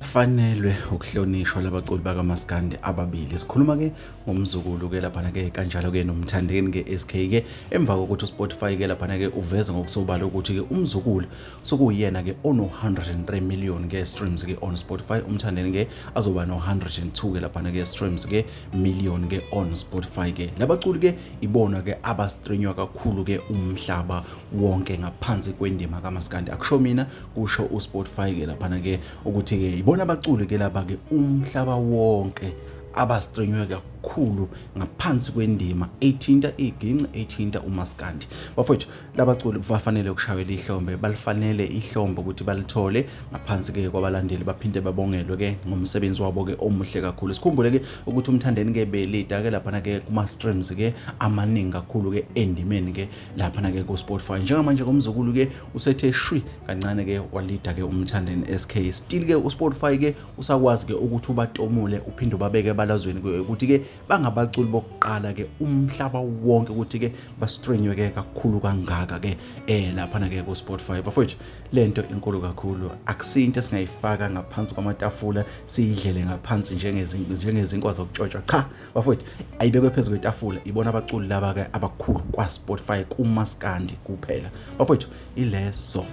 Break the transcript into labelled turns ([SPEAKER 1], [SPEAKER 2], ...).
[SPEAKER 1] bafanelwe ukuhlonishwa labaculi bakaMaskandi ababili. Sikhuluma ke ngomzukulu ke lapha ke kanjalo ke nomthandeni ke SK ke emva kokuthi uSpotify ke lapha ke uveze ngokusobala ukuthi ke umzukulu sokuyena ke ono 103 million ke streams ke on Spotify, umthandeni ke azoba no 102 ke lapha ke streams ke million ke on Spotify ke. Labaculi ke ibona ke abastrenywa kakhulu ke umhlaba wonke ngaphansi kwendima kaMaskandi. Akusho mina kusho uSpotify ke lapha ke ukuthi ke ibona abaculi ke laba ke umhlaba wonke abastrenywe kakhulu ngaphansi kwendima 18 iginci 18 uMaskandi. Bafowethu labaculi bafanele ukushayela ihlombe, balifanele ihlombe ukuthi balithole ngaphansi ke kwabalandeli baphinde babongelwe ke ngomsebenzi wabo ke omuhle kakhulu. Sikhumbule ke ukuthi umthandeni ke belida ke lapha ke kuma streams ke amaningi kakhulu ke endimeni ke lapha ke ku Spotify. Njengamanje komzukulu ke usethe shwi kancane ke walida ke umthandeni SK. Still ke uSpotify ke usakwazi ke ukuthi ubatomule uphinde ubabeke balazweni ke ukuthi ke bangabaculi bokuqala ke umhlaba wonke ukuthi ke bastrenywe ke kakhulu kangaka ke lapha ke ku Spotify. Bafowethu lento inkulu kakhulu, akusinto esingayifaka ngaphansi kwamatafula siyidlele ngaphansi njengezinkwa zokutshotshwa. Cha bafowethu, ayibekwe phezulu kwetafula, ibona abaculi laba ke abakhulu kwa Spotify kuMaskandi kuphela. Bafowethu ilezo